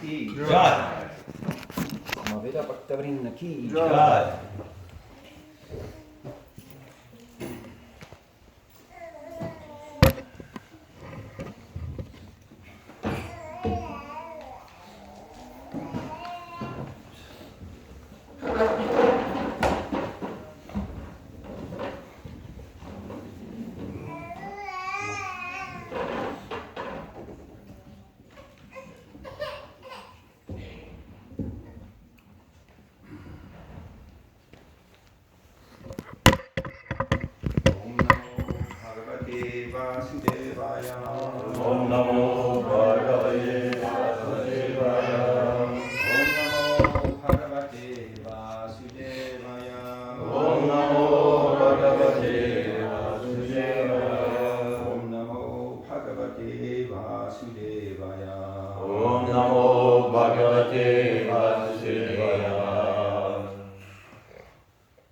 ki jai. Samaveda Bhaktavrinda ki Jai. Om Namo Bhagavate Vasudevaya. Om Namo Bhagavate Vasudevaya. Om Namo Bhagavate Vasudevaya. Om Namo Bhagavate Vasudevaya.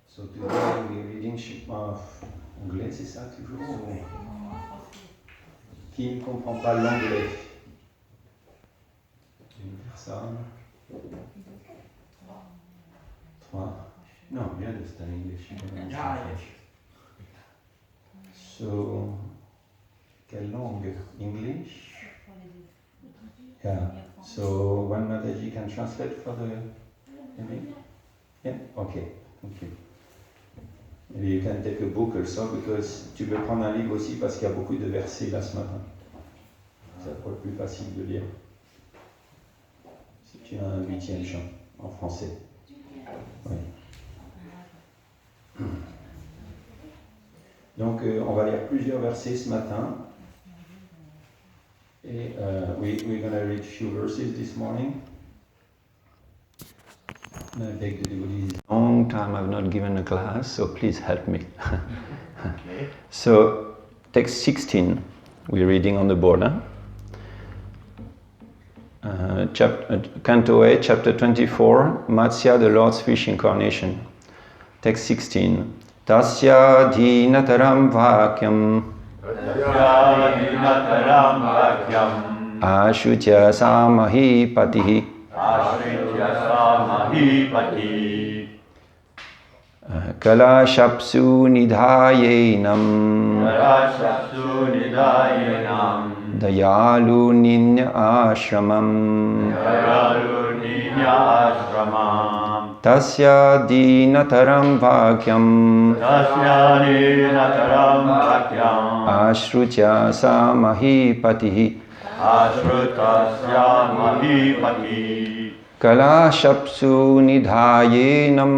So today we're reading anglais, c'est ça toujours? Qui ne comprend pas l'anglais? Une personne? 3? No, we understand English. So, quelle langue? English? Yeah. So, one Mataji can translate for the English? Yeah? Okay. Thank you. Maybe you can take a book also, because tu peux prendre un livre aussi parce qu'il y a beaucoup de versets là ce matin. Ça sera plus facile de lire. Si tu as un 8e chant en français. Oui. Donc on va lire plusieurs versets ce matin. Et we're going to read few verses this morning. I beg the devotees. Long time I've not given a class, so please help me. Okay. So, text 16, we're reading on the board. Canto 8, chapter 24, Matsya, the Lord's fish incarnation. Text 16. Tasya dhinataram vakyam Tasya dhinataram vakyam ashutya samahi patihi ashritya samahipati kalashapsu nidhayenam Karashapsu nidayenam dayalu ninya ashramam Dayalu ninya ashramam tasya dhinataram vakyam Tasya dhinataram vakyam ashrutya samahi patihi Ashrutasya mahipati kalashapsu nidhayenam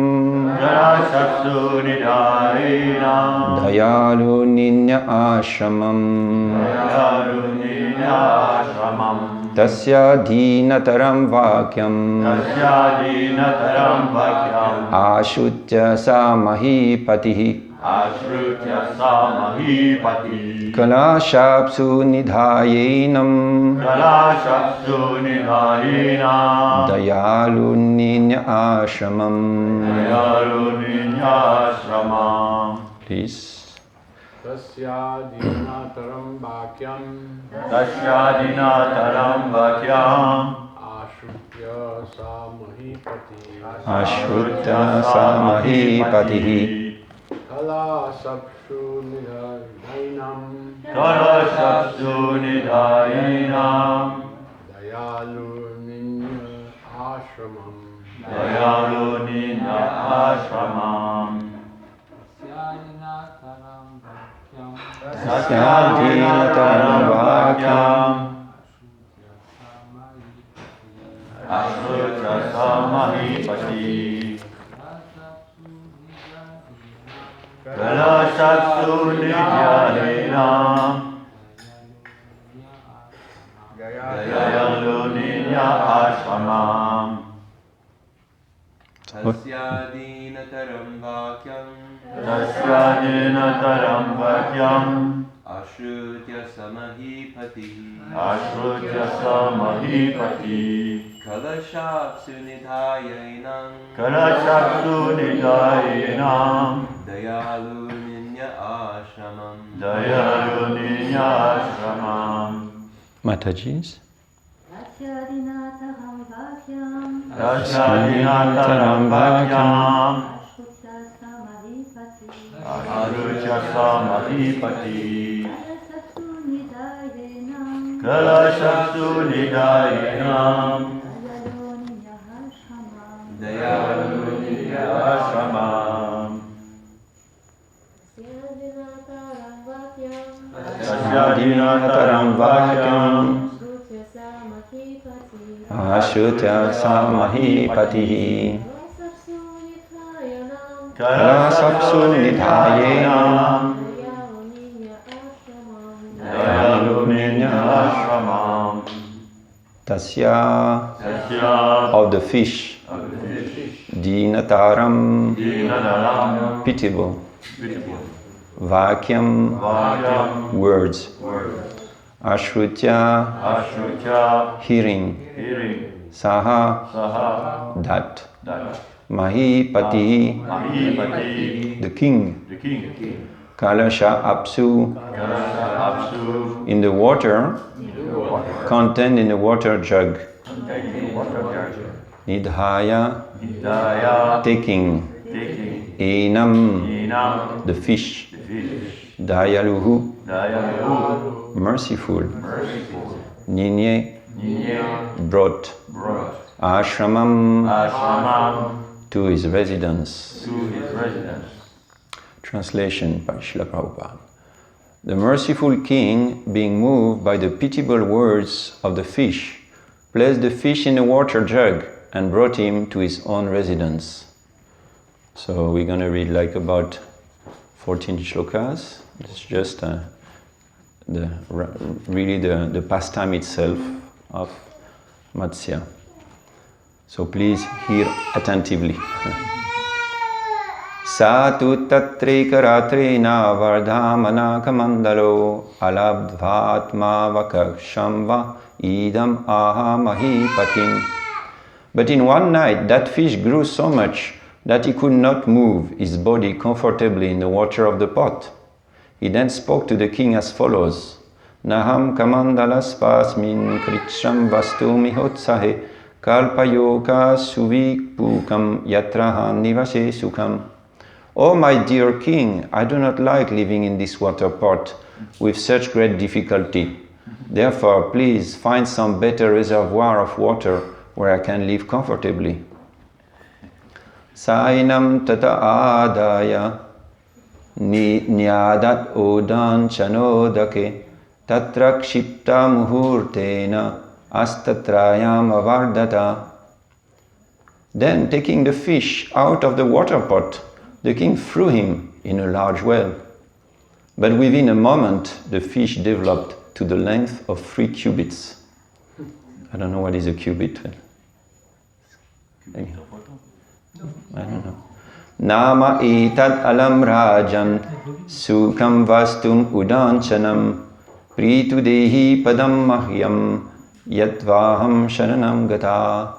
Karashapsu nidayenam dayalu ninya ashramam Dayalu ninya ashramam tasya dhinataram vakyam Tasya dhinataram vakyam ashutya samahi patihi Ashrutya samahipati kalashapsu nidhayenam Kalashapsu nidayenam dayalu ninya ashramam. Dayalu ninya ashramam Please. Tasya dhinataram vakyam Tasya dhinataram vakyam ashrutya samahipati Ashrutya samahi patihi kalasapshu nidhayenam Kalashapsu nidayenam dayalu ninya ashramam Dayalu ninya ashramam tasya dhinataram vakyam Ashrutya samahipati Kalashapsu nidayenam Dayalu ninya ashramam Tasya dhinataram vakyam Tasya dhinataram vakyam Ashrutya samahipati Ashrutya samahipati Kalashapsu nidhayenam Kalashapsu nidayenam Dayalu ninya ashramam Dayalu ninya ashramam Matajis. Tasya dhinataram Tashyadinataram bhakyam Ashrucha Samadhipati Kalashaktu Nidayenam Dayaluniyashramam Tashyadinataram bhakyam Ashutya samahipatihi Kalasapsu Nidhayenam Dayaluniyashramam Tasya Tasya of the fish, Dinataram, Dinadaram pitiable, Vakyam, Vakyam words, Ashrutya, Ashrucha hearing, Hearing Saha, Saha that, That Mahipati, Mahipati the king, The king Kalasha Apsu, Kalasa Apsu in the water, contained in the water jug, Nidhaya, Hidaya taking, Taking Enam, Inam the fish, Fish Dayaluhu, Dayalu merciful, Merciful Ninye, Ninye brought, Brought Ashramam, Ashramam to his residence. to his residence. Translation by Srila Prabhupada. The merciful king, being moved by the pitiable words of the fish, placed the fish in a water jug and brought him to his own residence. So we're going to read like about 14 shlokas. It's just really the pastime itself of Matsya. So please hear attentively. Satu tatrikaratrina vardhamana kamandalo alabdvatma vakashamva idam aha mahipatim. But in one night that fish grew so much that he could not move his body comfortably in the water of the pot. He then spoke to the king as follows: Naham kamandalas pasmin kritsam vastumi hotsahe kalpayoka suvikpukam yatrahan nivase sukham. Oh my dear king, I do not like living in this water pot with such great difficulty. Therefore, please find some better reservoir of water where I can live comfortably. Sainam tata adaya nyadat odan chanodake tatra kshipta muhurtena astatrayam avardata. Then, taking the fish out of the water pot, the king threw him in a large well. But within a moment, the fish developed to the length of 3 cubits. I don't know what is a cubit. I don't know. Nama etad alam rajan sukam vastum udanchanam pritu dehi padam mahyam yatvaham sharanam gata.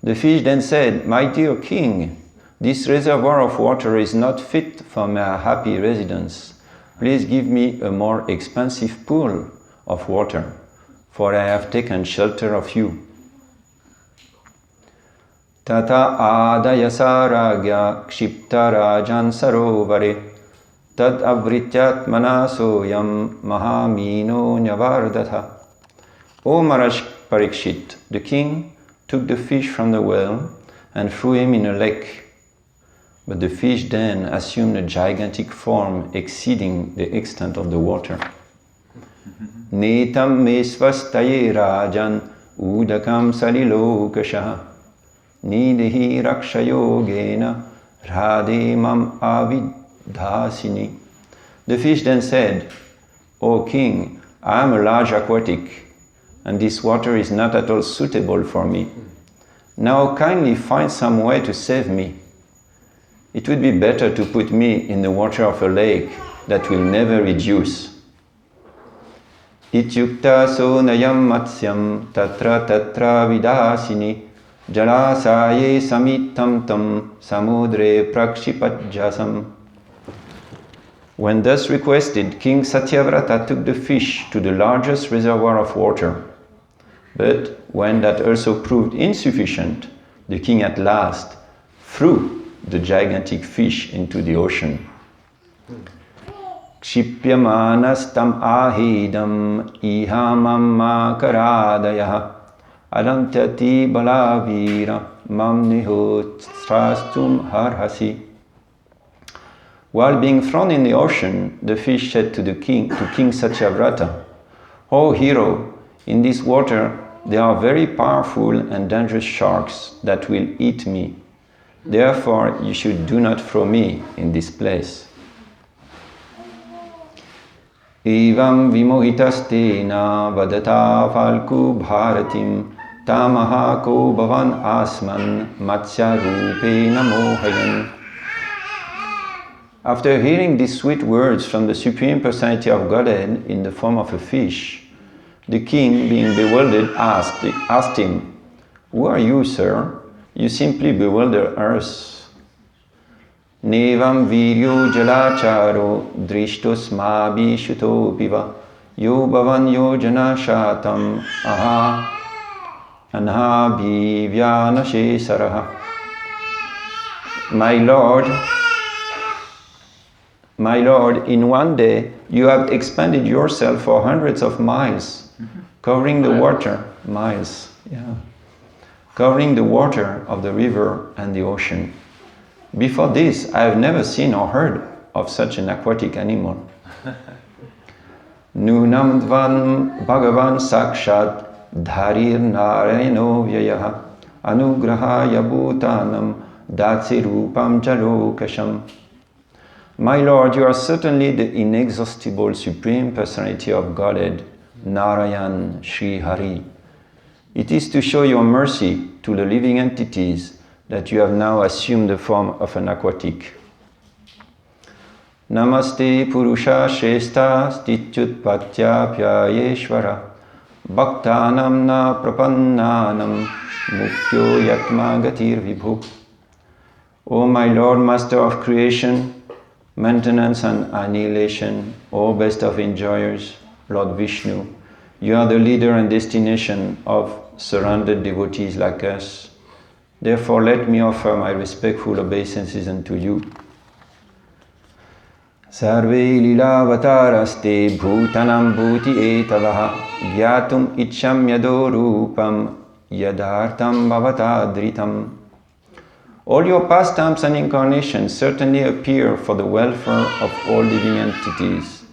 The fish then said, My dear king, this reservoir of water is not fit for my happy residence. Please give me a more expansive pool of water, for I have taken shelter of you. Tata adayasaragya kshipta rajan sarovare tad avrityat manasoyam mahamino nyavardata. O Maharaj Parikshit, the king took the fish from the well and threw him in a lake. But the fish then assumed a gigantic form exceeding the extent of the water. Netam me svastaye rajan udakam salilokasha nidehi rakshayogena radhe mam avidhasini. The fish then said, O king, I am a large aquatic, and this water is not at all suitable for me. Now kindly find some way to save me. It would be better to put me in the water of a lake that will never reduce. Ityukta sonayam matsyam tatra tatra vidasini jalasaye samitam tam samudre prakshipajasam. When thus requested, King Satyavrata took the fish to the largest reservoir of water. But when that also proved insufficient, The king at last threw the gigantic fish into the ocean. Kshipyamanastam ahidam ihamamma karadayah adantati balavira mamnihotrastum harhasi. While being thrown in the ocean, the fish said to King Satyavrata, "O hero, in this water there are very powerful and dangerous sharks that will eat me. Therefore, you should do not throw me in this place." Evam vimohitastena vadata falku bharatim tamaha ko bhavan asman matsya rupena mohayan. After hearing these sweet words from the Supreme Personality of Godhead in the form of a fish, the king, being bewildered, asked him, "Who are you, sir? You simply bewilder us." Nevam viryo jalacharo drishtosmabi shutopiva yo bhavan yojana shatam aha anha bhivyana saraha. My Lord, in one day you have expanded yourself for hundreds of miles, covering the water of the river and the ocean. Before this, I have never seen or heard of such an aquatic animal. Nunam dvan bhagavan sakshat dharir narayano vyayaha anugrahaya bhutanam datsirupam jalokasham. My Lord, you are certainly the inexhaustible Supreme Personality of Godhead, Narayan Shri Hari. It is to show your mercy to the living entities that you have now assumed the form of an aquatic. Namaste Purusha Shesta Stityutpatya Pyayeshvara Bhaktanam na Prapannanam Mukyo Yatma Gatir Vibhu. O my Lord, Master of Creation, Maintenance and Annihilation, O best of enjoyers, Lord Vishnu, you are the leader and destination of surrendered devotees like us. Therefore, let me offer my respectful obeisances unto you. Sarve lilavataraste bhutanam bhuti etavaha gyatum icham yado rupam yadartam bhavatadritam. All your pastimes and incarnations certainly appear for the welfare of all living entities.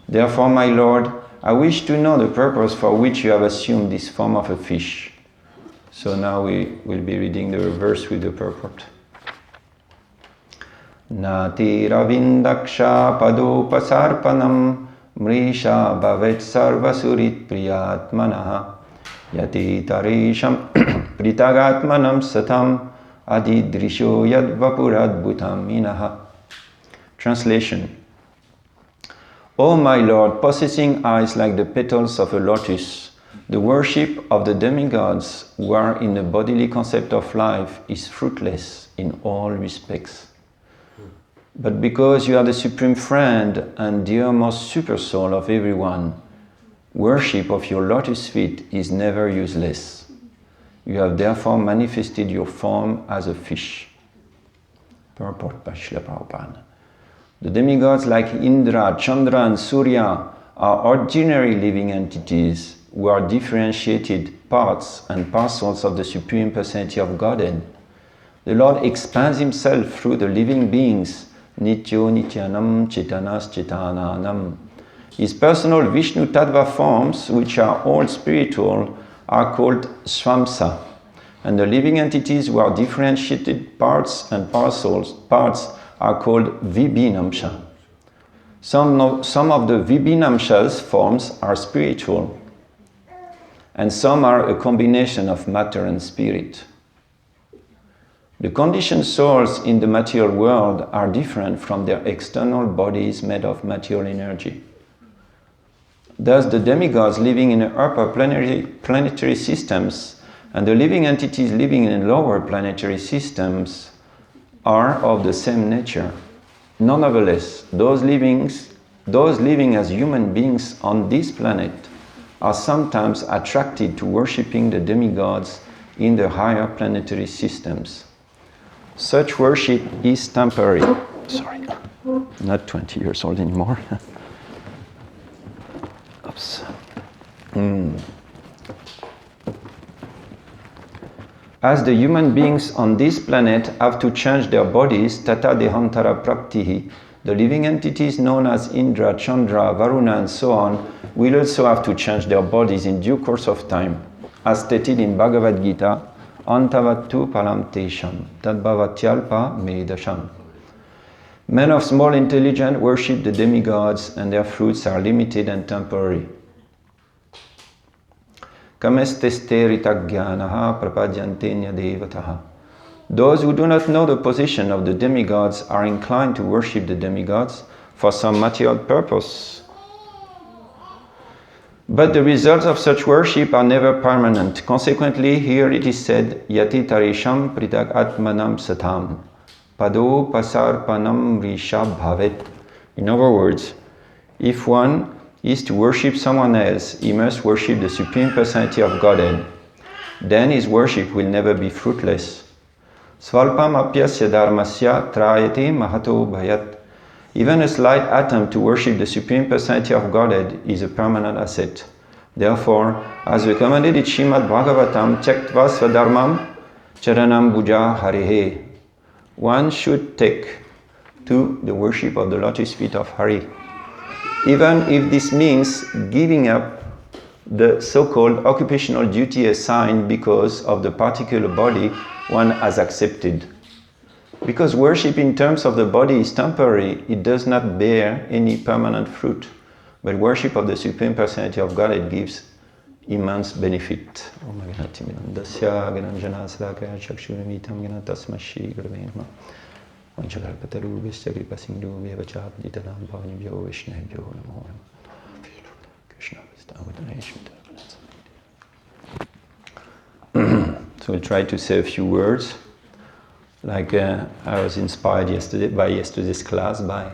Therefore, my Lord, I wish to know the purpose for which you have assumed this form of a fish. So now we will be reading the verse with the purport. Nati ravindaksha padopasarpanam mrisha bhavet sarvasurit priyatmanaha yati tarisham pritagatmanam satam adidrisho yadvapuradbhutam minaha. Translation. O my Lord, possessing eyes like the petals of a lotus, the worship of the demigods who are in the bodily concept of life is fruitless in all respects. But because you are the supreme friend and dearmost super soul of everyone, worship of your lotus feet is never useless. You have therefore manifested your form as a fish. Purport by Srila Prabhupada. The demigods like Indra, Chandra and Surya are ordinary living entities who are differentiated parts and parcels of the Supreme Personality of Godhead. The Lord expands himself through the living beings, Nityo Nityanam Chetanas Chetananam. His personal Vishnu Tattva forms, which are all spiritual, are called Swamsa, and the living entities who are differentiated parts and parts are called Vibhinamsha. Some of the Vibhinamsha's forms are spiritual, and some are a combination of matter and spirit. The conditioned souls in the material world are different from their external bodies made of material energy. Thus, the demigods living in upper planetary systems and the living entities living in lower planetary systems are of the same nature. Nonetheless, those living as human beings on this planet are sometimes attracted to worshipping the demigods in the higher planetary systems. Such worship is temporary. Sorry, not 20 years old anymore. Oops. As the human beings on this planet have to change their bodies, tata dehantara praktihi, the living entities known as Indra, Chandra, Varuna and so on will also have to change their bodies in due course of time, as stated in Bhagavad Gita, Antavattu palam tesham, tadbhavatyalpa medasham. Men of small intelligence worship the demigods and their fruits are limited and temporary. Kamestesteritaggyanaha prapadyantenya devataha. Those who do not know the position of the demigods are inclined to worship the demigods for some material purpose. But the results of such worship are never permanent. Consequently, here it is said, Yati tarisham pritak atmanam satam, pado pasarpanam rishabh bhavet. In other words, if one is to worship someone else, he must worship the Supreme Personality of Godhead. Then his worship will never be fruitless. Svalpam apyasya dharmasya trayate mahato bhayat. Even a slight attempt to worship the Supreme Personality of Godhead is a permanent asset. Therefore, as recommended in Srimad Bhagavatam, tyaktva swadharmam charanam bhuja harihe, one should take to the worship of the lotus feet of Hari, even if this means giving up the so-called occupational duty assigned because of the particular body one has accepted. Because worship in terms of the body is temporary, it does not bear any permanent fruit. But worship of the Supreme Personality of God, it gives immense benefit. So we'll try to say a few words. Like I was inspired by yesterday's class by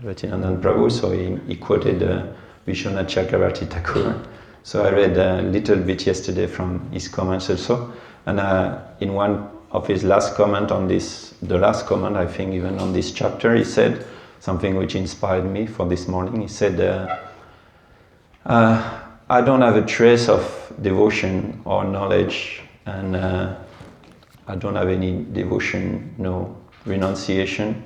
Ratinanand Prabhu, so he quoted Vishwanath Chakravarti Thakur. So I read a little bit yesterday from his comments also, and in one of his last comment on this, the last comment I think even on this chapter, he said something which inspired me for this morning. He said, I don't have a trace of devotion or knowledge, and I don't have any devotion, no renunciation.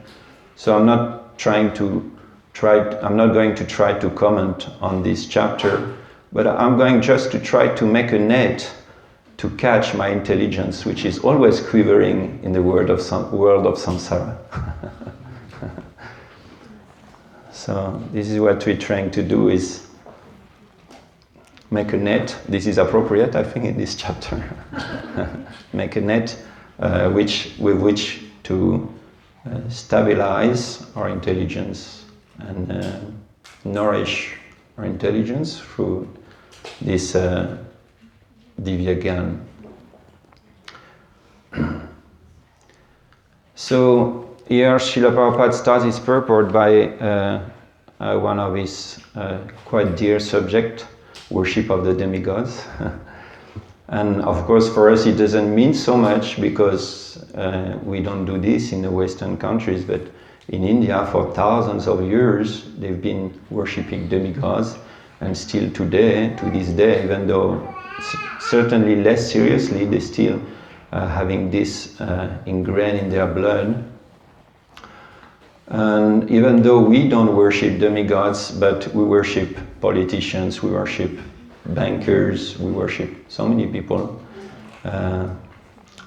So I'm not going to try to comment on this chapter, but I'm going just to try to make a net to catch my intelligence, which is always quivering in the world of samsara. So this is what we're trying to do, is make a net. This is appropriate, I think, in this chapter. Make a net with which to stabilize our intelligence and nourish our intelligence through this Divya Gyan. So here Srila Prabhupada starts his purport by one of his quite dear subject, worship of the demigods. And of course for us it doesn't mean so much because we don't do this in the Western countries, but in India for thousands of years they've been worshipping demigods, and still today, to this day, even though certainly less seriously, they still having this ingrained in their blood. And even though we don't worship demigods, but we worship politicians, we worship bankers, we worship so many people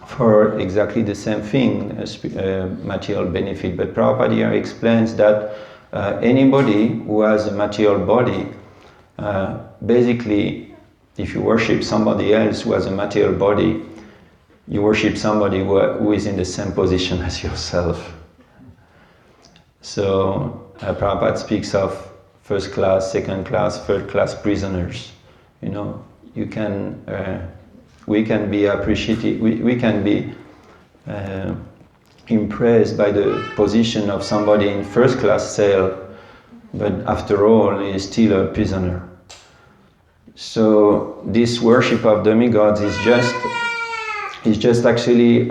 for exactly the same thing, material benefit. But Prabhupada here explains that anybody who has a material body, basically, if you worship somebody else who has a material body, you worship somebody who is in the same position as yourself. So Prabhupada speaks of first class, second class, third class prisoners. You know, we can be appreciated, we can be impressed by the position of somebody in first class cell, but after all, he is still a prisoner. So this worship of demigods is just actually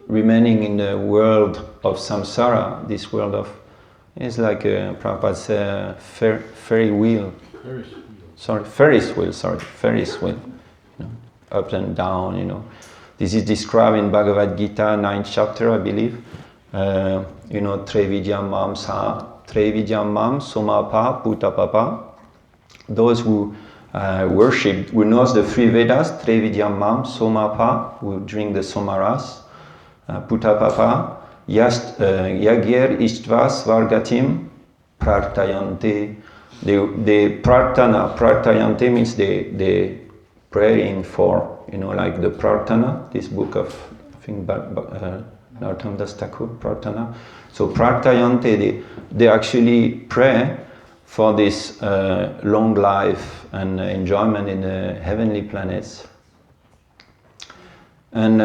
remaining in the world of samsara. This world of is like Prabhupada said, Ferris wheel. You know, up and down. You know, this is described in Bhagavad Gita, 9th chapter, I believe. You know, Trevidyam mam somapa putapapa. Those who worship, who knows the three Vedas, Trevidyam mam somapa, who drink the somaras, putapapa, yagyer ištva svargatim prartayante. They prartayante means they praying for, you know, like the prartana, this book of, I think, Narottam Das Thakur, prartana. So prartayante, they actually pray for this long life and enjoyment in the heavenly planets. And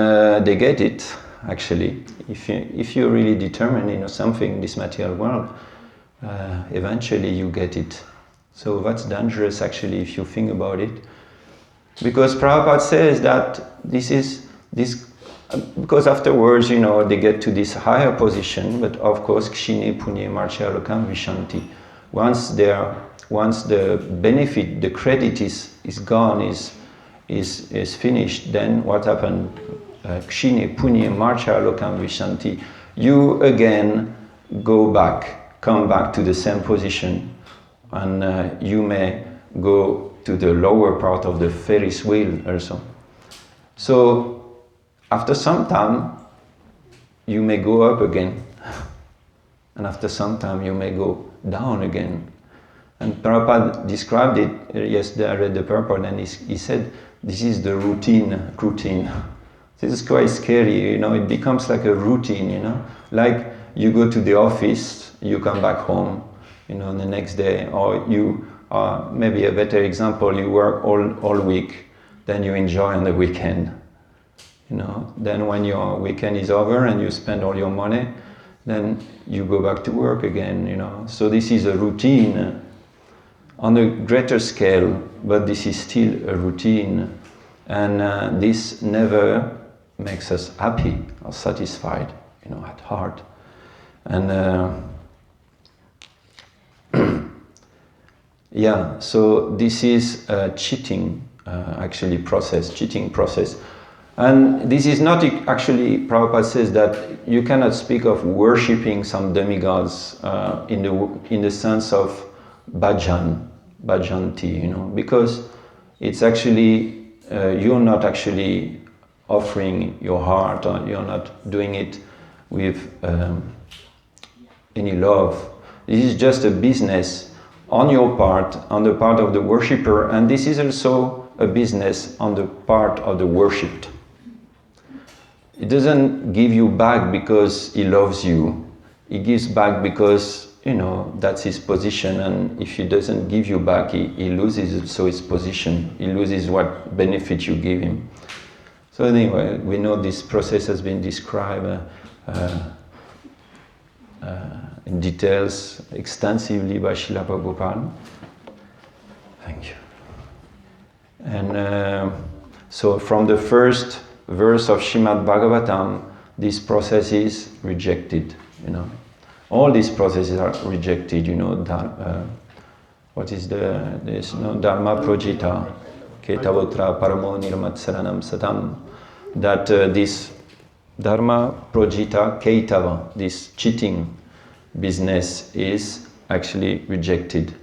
they get it, actually. If you're really determined, you know, something in this material world, eventually you get it. So that's dangerous, actually, if you think about it. Because Prabhupada says that because afterwards, you know, they get to this higher position, but of course, kshine punye marcha lokam vishanti. Once the benefit, the credit is gone, is finished, then what happened? Kshine punye marcha lokam vishanti. You again come back to the same position, and you may go to the lower part of the Ferris wheel also. So after some time, you may go up again, and after some time you may go down again. And Prabhupada described it yesterday. I read the purport, and he said, this is the routine. This is quite scary, you know, it becomes like a routine, you know, like you go to the office, you come back home, you know, the next day, or you, maybe a better example, you work all week, then you enjoy on the weekend. You know, then when your weekend is over and you spend all your money, then you go back to work again, you know. So this is a routine on a greater scale, but this is still a routine. And this never makes us happy or satisfied, you know, at heart. And yeah, so this is a cheating process. And this is not actually, Prabhupada says that you cannot speak of worshipping some demigods in the sense of bhajanti, you know, because it's actually, you're not actually offering your heart, or you're not doing it with any love. This is just a business on your part, on the part of the worshipper, and this is also a business on the part of the worshipped. It doesn't give you back because he loves you. He gives back because, you know, that's his position, and if he doesn't give you back, he loses also his position. He loses what benefit you give him. So anyway, we know this process has been described in details extensively by Srila Gopal. Thank you. And so from the first verse of Srimad Bhagavatam, this process is rejected, you know. All these processes are rejected, you know. What is there's no Dharma Projita, Ketavotra Paramo Nirmatsaranam Satam, that this Dharma Projita Ketava, this cheating business, is actually rejected.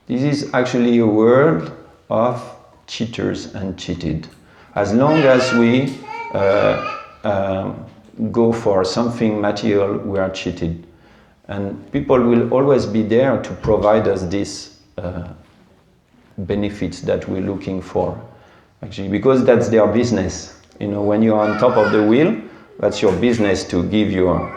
This is actually a world of cheaters and cheated. As long as we go for something material, we are cheated. And people will always be there to provide us these benefits that we're looking for, actually, because that's their business. You know, when you're on top of the wheel, that's your business to give your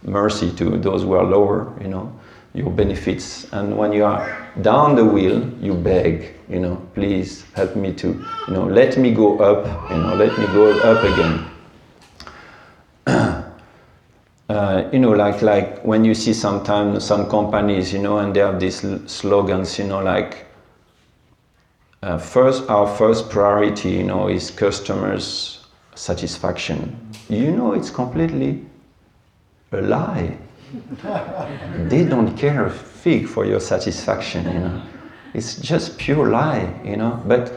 mercy to those who are lower, you know, your benefits. And when you are down the wheel, you beg, you know, please help me to, you know, let me go up, you know, let me go up again. like when you see sometimes some companies, and they have these slogans, like our first priority, is customers' satisfaction. It's completely a lie. They don't care a fig for your satisfaction, It's just pure lie, But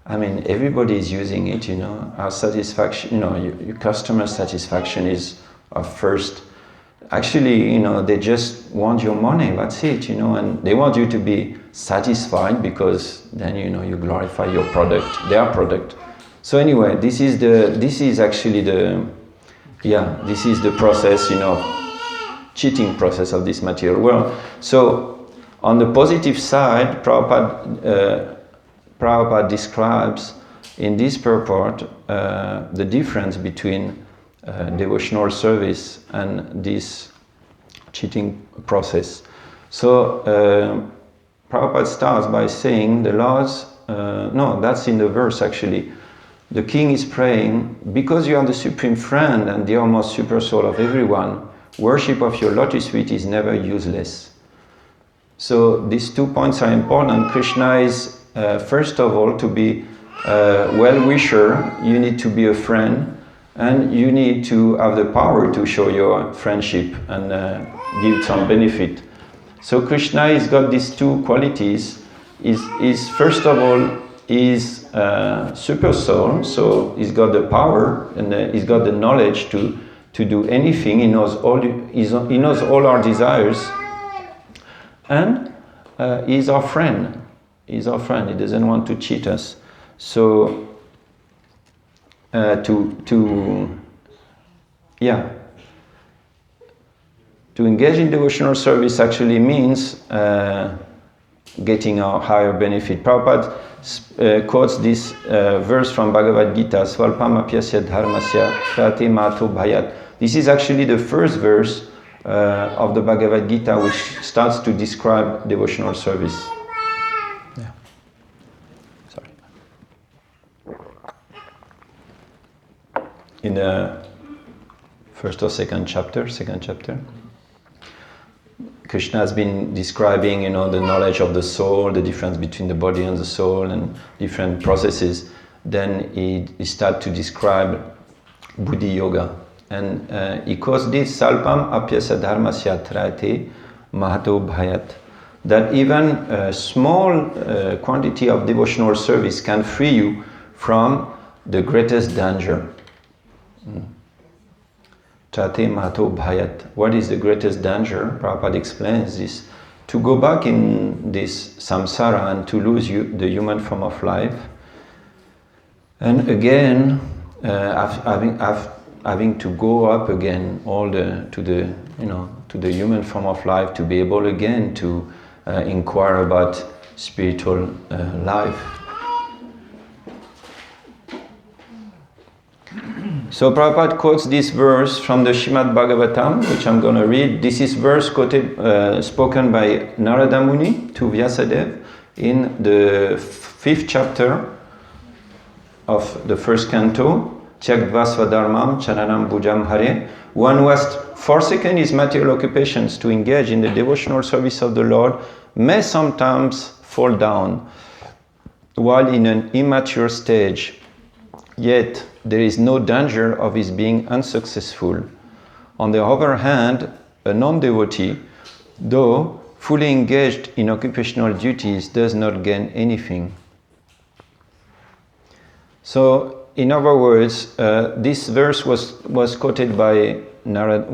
everybody is using it, Our satisfaction, your customer satisfaction is our first. Actually, they just want your money. That's it, And they want you to be satisfied because then, you glorify your product, their product. So anyway, this is the process, cheating process of this material world. So on the positive side, Prabhupada describes in this purport the difference between devotional service and this cheating process. So Prabhupada starts by saying the laws, that's in the verse actually. The king is praying, because you are the supreme friend and the almost super soul of everyone, worship of your lotus feet is never useless. So these 2 points are important. Krishna is, first of all, to be a well-wisher, you need to be a friend, and you need to have the power to show your friendship and give some benefit. So Krishna has got these two qualities. Is first of all, is super soul, so he's got the power and he's got the knowledge to do anything. He knows all our desires, and he's our friend. He's our friend. He doesn't want to cheat us. So to engage in devotional service actually means getting a higher benefit. Prabhupada quotes this verse from Bhagavad Gita, Svalpam apyasya dharmasya prate mato bhayat. This is actually the first verse of the Bhagavad Gita, which starts to describe devotional service. Yeah. Sorry. In the first or second chapter, Krishna has been describing, the knowledge of the soul, the difference between the body and the soul, and different processes. Then he started to describe Buddhi Yoga. And he calls this Salpam Apyasa Dharmasya Trate Mahato Bhayat. That even a small quantity of devotional service can free you from the greatest danger. Trate Mahato Bhayat. What is the greatest danger? Prabhupada explains this. To go back in this samsara and to lose the human form of life. And again, having to go up again to the human form of life, to be able again to inquire about spiritual life. So Prabhupada quotes this verse from the Srimad Bhagavatam, which I'm going to read. This is verse spoken by Narada Muni to Vyasadeva in the 5th chapter of the first canto. Tyaktva swadharmam charanam bhujam hare. One who has forsaken his material occupations to engage in the devotional service of the Lord may sometimes fall down while in an immature stage. Yet there is no danger of his being unsuccessful. On the other hand, a non-devotee, though fully engaged in occupational duties, does not gain anything. So, in other words, this verse was quoted by Narada,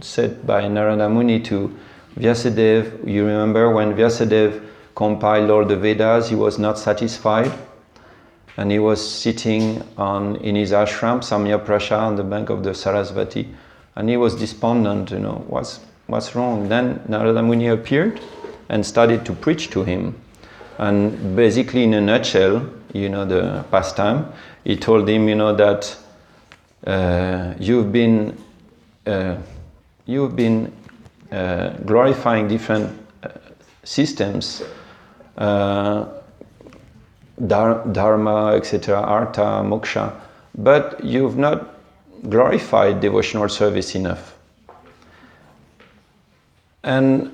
said by Narada Muni to Vyasadeva. You remember when Vyasadeva compiled all the Vedas, he was not satisfied, and he was sitting in his ashram, Samya Prasha, on the bank of the Sarasvati, and he was despondent. What's wrong? Then Narada Muni appeared and started to preach to him, and basically, in a nutshell, the pastime, he told him, that you've been glorifying different systems, dharma, etc., artha, moksha, but you've not glorified devotional service enough. And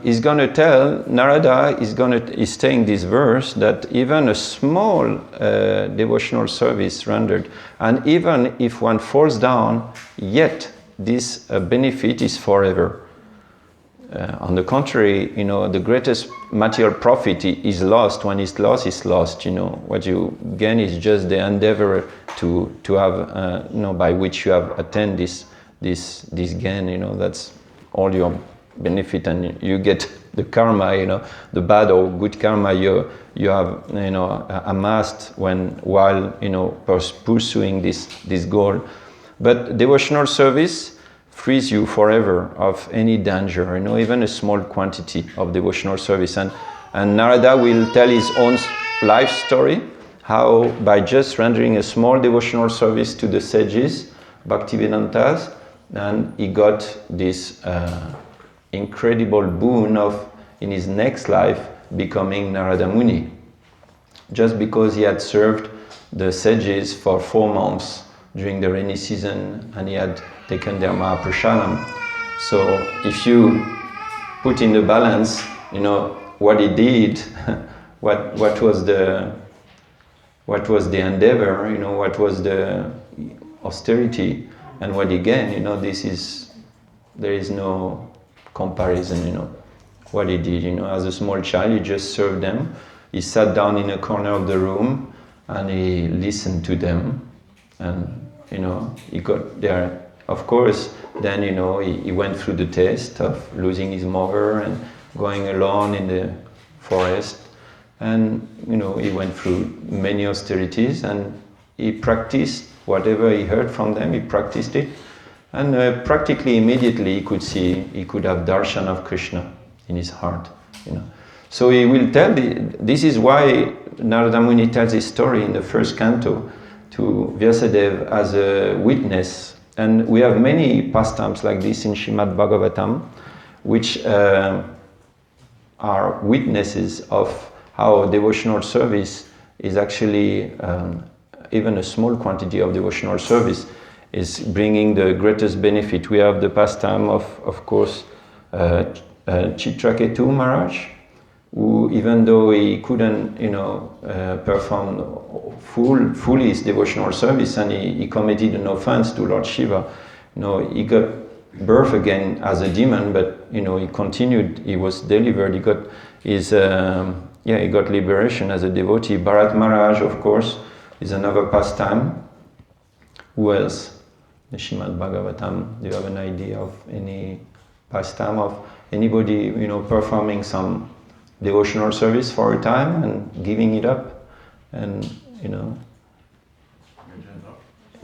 he's going to tell, Narada is saying this verse, that even a small devotional service rendered, and even if one falls down, yet this benefit is forever. On the contrary, the greatest material profit is lost. When it's lost, it's lost. What you gain is just the endeavor to have, by which you have attained this gain. That's all your benefit, and you get the karma. The bad or good karma you have, amassed while pursuing this goal. But devotional service frees you forever of any danger, even a small quantity of devotional service. And Narada will tell his own life story, how by just rendering a small devotional service to the sages, Bhaktivedanta, and he got this incredible boon of, in his next life, becoming Narada Muni. Just because he had served the sages for 4 months during the rainy season, and he had taken their Mahaprasadam. So if you put in the balance, what he did, what was the endeavor, what was the austerity, and what he gained, there is no comparison, what he did, as a small child, he just served them. He sat down in a corner of the room and he listened to them, and he got there. Of course, then he went through the test of losing his mother and going alone in the forest, and he went through many austerities, and he practiced whatever he heard from them. He practiced it, and practically immediately he could have darshan of Krishna in his heart. So he will tell this is why Narada Muni tells his story in the first canto to Vyasadeva as a witness. And we have many pastimes like this in Srimad Bhagavatam, which are witnesses of how devotional service is actually, even a small quantity of devotional service is bringing the greatest benefit. We have the pastime of course, Chitraketu Maharaj, who, even though he couldn't, perform fully his devotional service, and he committed an offense to Lord Shiva, he got birth again as a demon, but he continued. He was delivered. He got his he got liberation as a devotee. Bharat Maharaj, of course, is another pastime. Who else? The Srimad Bhagavatam. Do you have an idea of any pastime of anybody performing some devotional service for a time and giving it up? And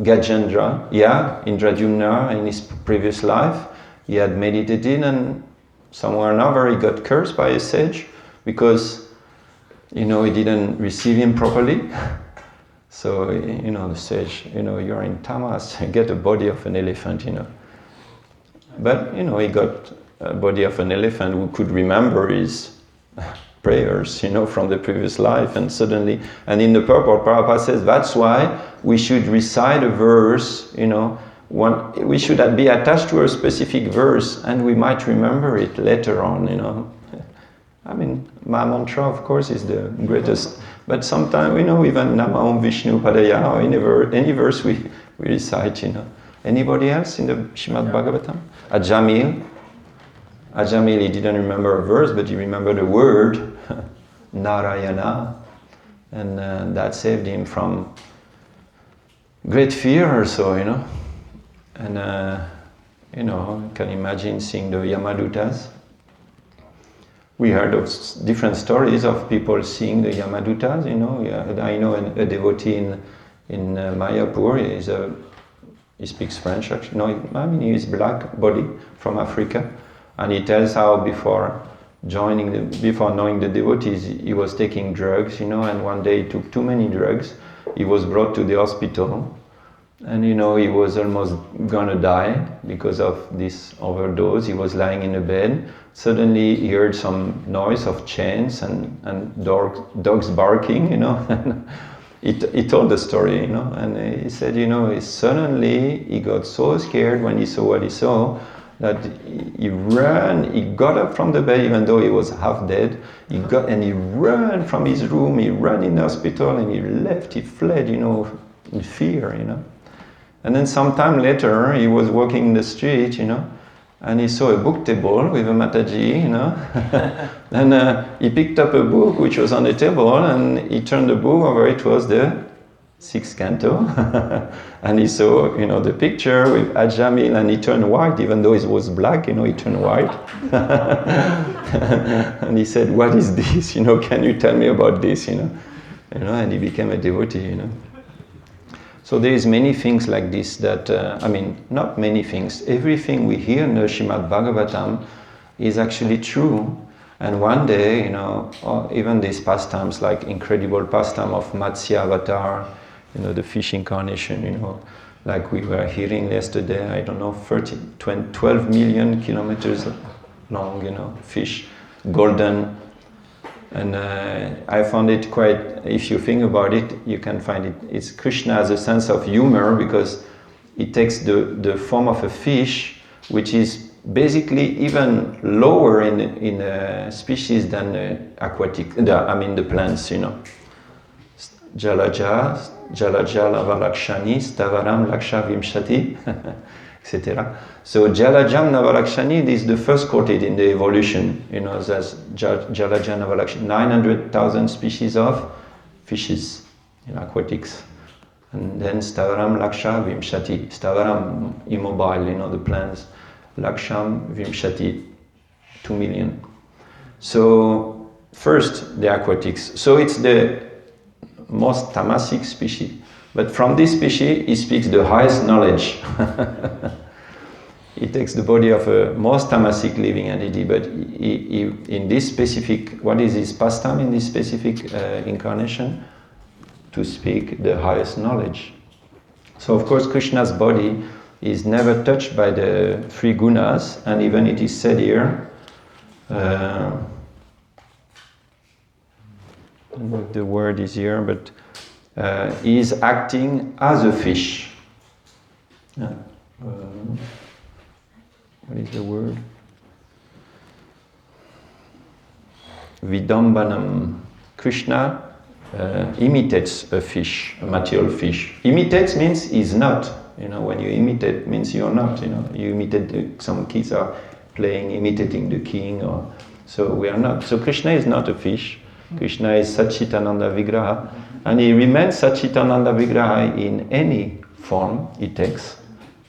Gajendra, Indradyumna, in his previous life, he had meditated, and somewhere or another he got cursed by a sage because, he didn't receive him properly. So, the sage, you're in tamas, get a body of an elephant, But, he got a body of an elephant who could remember his prayers, from the previous life, and suddenly, and in the purport, Prabhupada says that's why we should recite a verse, we should be attached to a specific verse, and we might remember it later on, I mean, Maha Mantra, of course, is the greatest, but sometimes, even Namaham Vishnu Padaya, or any verse we recite, Anybody else in the Srimad Bhagavatam? Ajamil, he didn't remember a verse, but he remembered a word, Narayana, and that saved him from great fear or so, And, you can imagine seeing the Yamadutas. We heard of different stories of people seeing the Yamadutas, I know a devotee in Mayapur, he speaks French actually. No, he is black body from Africa. And he tells how before knowing the devotees, he was taking drugs, and one day he took too many drugs. He was brought to the hospital, and he was almost gonna die because of this overdose. He was lying in a bed. Suddenly he heard some noise of chains and dogs barking, he told the story, you know, and he said, you know, suddenly he got so scared when he saw what he saw that he got up from the bed even though he was half dead. He ran from his room, he ran in the hospital, and he fled, you know, in fear, you know. And then sometime later, he was walking in the street, you know, and he saw a book table with a Mataji, you know, and he picked up a book which was on the table, and he turned the book over. It was the 6th canto, and he saw, you know, the picture with Ajamil, and he turned white, even though it was black, you know, he turned white. And he said, "What is this? You know, can you tell me about this?" You know, and he became a devotee, you know. So there is many things like this that, not many things. Everything we hear in the Srimad Bhagavatam is actually true. And one day, you know, even these pastimes, like incredible pastime of Matsya Avatar, you know, the fish incarnation, you know, like we were hearing yesterday, I don't know, 12 million kilometers long, you know, fish, golden. And I found it quite, if you think about it, you can find it's Krishna has a sense of humor because it takes the form of a fish, which is basically even lower in species than aquatic, the plants, you know. Jalaja Navalakshani, Stavaram Laksha Vimshati, etc. So Jalajam Navalakshani is the first quoted in the evolution, you know, there's Jalaja Navalakshani, 900,000 species of fishes in aquatics. And then Stavaram Laksha Vimshati, Stavaram immobile, you know, the plants, Laksham Vimshati, 2 million. So first the aquatics. So it's the most tamasic species. But from this species, he speaks the highest knowledge. He takes the body of a most tamasic living entity, but he in this specific, what is his pastime in this specific incarnation? To speak the highest knowledge. So of course Krishna's body is never touched by the 3 gunas, and even it is said here, the word is here, but he is acting as a fish. Yeah. What is the word? Vidambanam. Krishna imitates a fish, a material fish. Imitates means he's not. You know, when you imitate means you're not. You know, you imitate some kids are playing, imitating the king, or so we are not. So Krishna is not a fish. Krishna is Satchitananda Vigraha, and he remains Satchitananda Vigraha in any form he takes.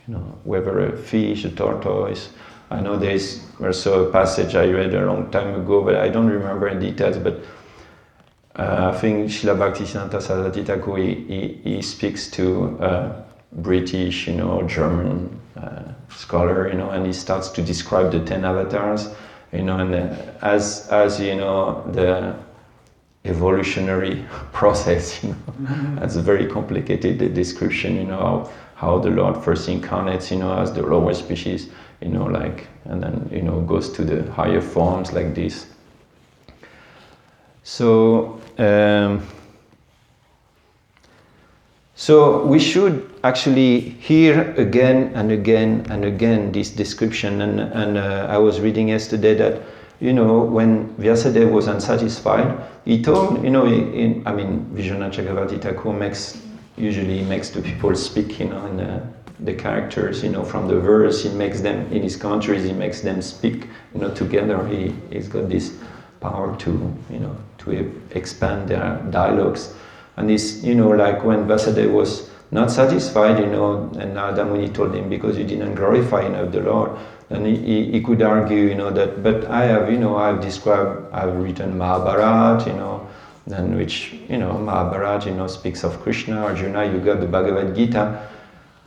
You know, whether a fish, a tortoise. I know there's also a passage I read a long time ago, but I don't remember in details. But I think Srila Bhaktisiddhanta Saraswati Thakur, he speaks to British, you know, German scholar, you know, and he starts to describe the 10 avatars, you know, and as you know, the evolutionary process, you know, that's a very complicated description, you know, how the Lord first incarnates, you know, as the lower species, you know, like, and then, you know, goes to the higher forms like this. So, so we should actually hear again and again and again this description. And I was reading yesterday that, you know, when Vyasadeva was unsatisfied, he told, you know, Vijayanath Chakravarti Thakur usually makes the people speak, you know, in the characters, you know, from the verse. He makes them, in his commentaries, he makes them speak, you know, together. He's got this power to, you know, to expand their dialogues. And this, you know, like when Vyasadeva was not satisfied, you know, and Narada Muni told him, because you didn't glorify enough the Lord, and he could argue, you know, that, but I have, you know, I've written Mahabharata, you know, and which, you know, Mahabharata, you know, speaks of Krishna, Arjuna, you got the Bhagavad Gita,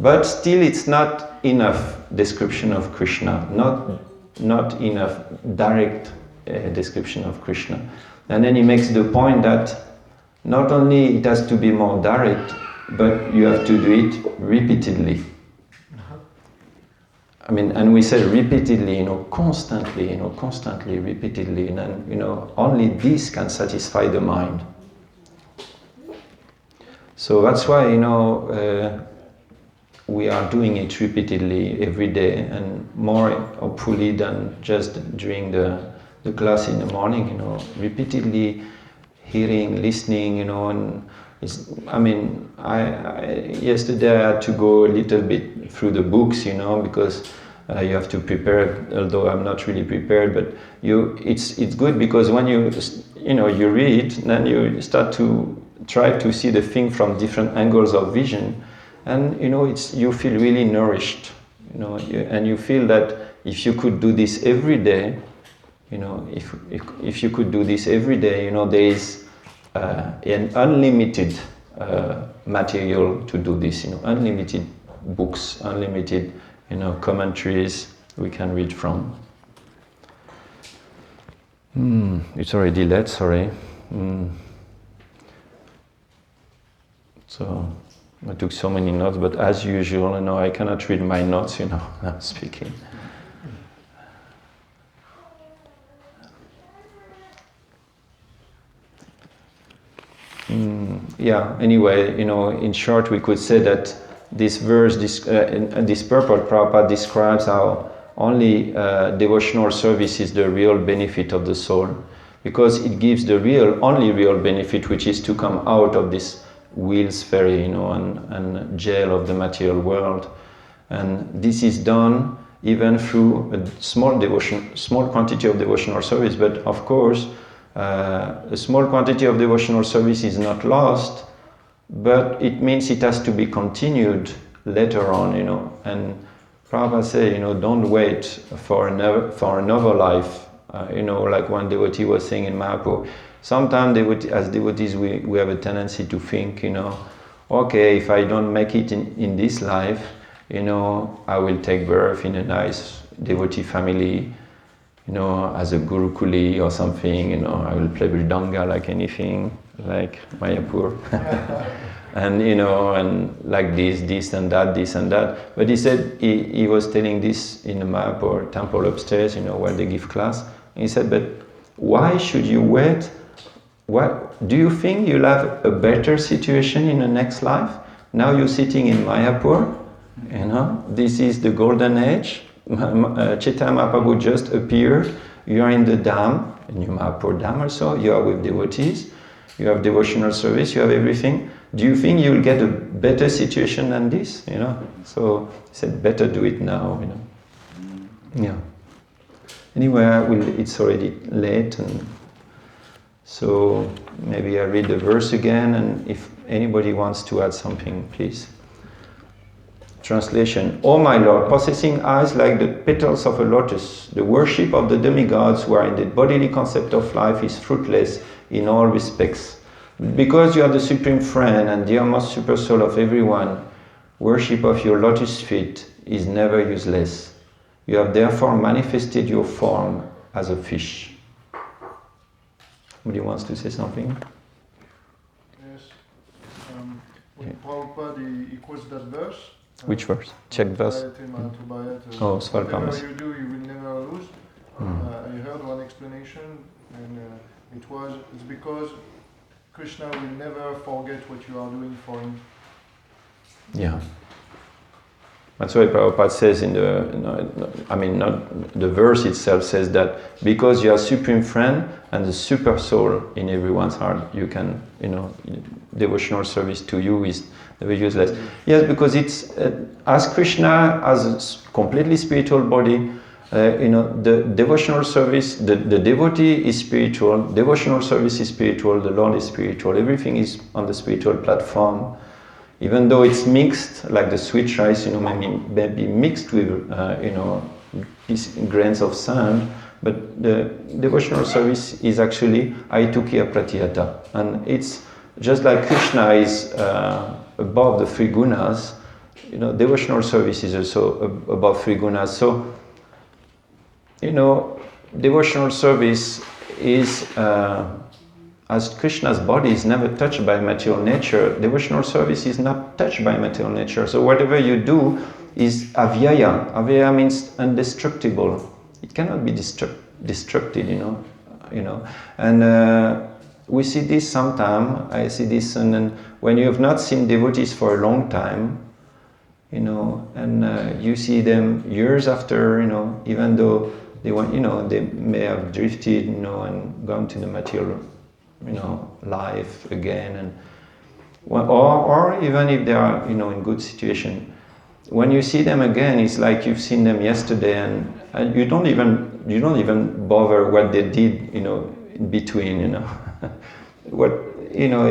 but still it's not enough description of Krishna, not enough direct description of Krishna. And then he makes the point that not only it has to be more direct, but you have to do it repeatedly. I mean, and we say repeatedly, you know, constantly, repeatedly, and, you know, only this can satisfy the mind. So that's why, we are doing it repeatedly every day, and more hopefully than just during the class in the morning, repeatedly hearing, listening, and yesterday I had to go a little bit through the books, because you have to prepare, although I'm not really prepared, but it's good because when you read, then you start to try to see the thing from different angles of vision, and you feel really nourished, and you feel that if you could do this every day, if you could do this every day, there is an unlimited material to do this, unlimited books, unlimited, commentaries we can read from. It's already late, sorry. So I took so many notes, but as usual, I cannot read my notes, I'm speaking. Anyway, in short, we could say that this verse, this purport, Prabhupada describes how only devotional service is the real benefit of the soul, because it gives the only real benefit, which is to come out of this wheels ferry, and jail of the material world. And this is done even through a small quantity of devotional service, but of course, a small quantity of devotional service is not lost, but it means it has to be continued later on, and Prabhupada say, don't wait for another life, like one devotee was saying in Mahaprabhu. Sometimes as devotees we have a tendency to think, okay, if I don't make it in this life, I will take birth in a nice devotee family, as a gurukuli or something, I will play mridanga like anything, like Mayapur. And, and like this and that. But he said, he was telling this in the Mayapur temple upstairs, where they give class. And he said, but why should you wait? What, do you think you'll have a better situation in the next life? Now you're sitting in Mayapur, this is the golden age. Chaitanya Mahaprabhu just appeared, you are in the Dham, in your Mayapur Dham also, you are with devotees, you have devotional service, you have everything. Do you think you'll get a better situation than this? So he said, better do it now, Yeah. Anyway, it's already late, and so maybe I read the verse again, and if anybody wants to add something, please. Translation. O my Lord, possessing eyes like the petals of a lotus, the worship of the demigods who are in the bodily concept of life is fruitless in all respects. Because you are the supreme friend and the most super soul of everyone, worship of your lotus feet is never useless. You have therefore manifested your form as a fish. Somebody wants to say something? Yes. When Prabhupada he quotes that verse. Which verse? Check verse. Oh, whatever you do, you will never lose. I heard one explanation, and it's because Krishna will never forget what you are doing for him. Yeah. That's why Prabhupada says not the verse itself says that because you are supreme friend and the super soul in everyone's heart, you can, devotional service to you is never useless. Yes, because it's, as Krishna has a completely spiritual body, the devotional service, the devotee is spiritual, devotional service is spiritual, the Lord is spiritual, everything is on the spiritual platform. Even though it's mixed, like the sweet rice, maybe mixed with, grains of sand, but the devotional service is actually Aitukiya Pratyata. And it's just like Krishna is above the three gunas, devotional service is also above three gunas. So, devotional service is, as Krishna's body is never touched by material nature, devotional service is not touched by material nature. So whatever you do is avyaya. Avyaya means indestructible. It cannot be destructed, And we see this sometimes. I see this, and then when you have not seen devotees for a long time, you know, and you see them years after, you know, even though they want, you know, they may have drifted, you know, and gone to the material, you know, life again, and or even if they are, you know, in good situation, when you see them again, it's like you've seen them yesterday, and you don't even bother what they did, you know, in between, you know. What, you know,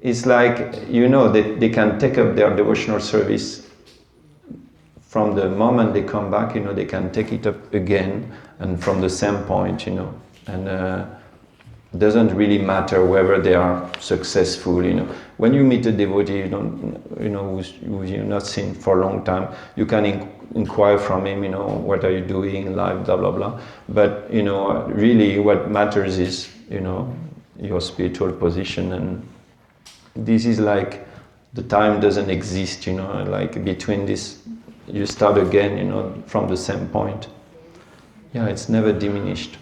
it's like, you know, they can take up their devotional service from the moment they come back, you know, they can take it up again, and from the same point, you know, and it doesn't really matter whether they are successful, you know. When you meet a devotee, you don't, you know, who you've not seen for a long time, you can inquire from him, you know, what are you doing in life, blah, blah, blah. But, you know, really what matters is, you know, your spiritual position, and this is like, the time doesn't exist, you know, like between this, you start again, you know, from the same point. Yeah, it's never diminished.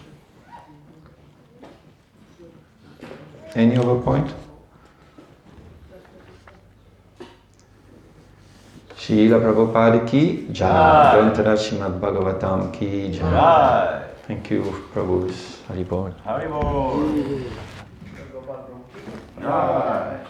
Any other point? Srila Prabhupada ki jai. Grantara Srimad Bhagavatam ki jai. Thank you, Prabhu. Haribol. Haribol. Jai.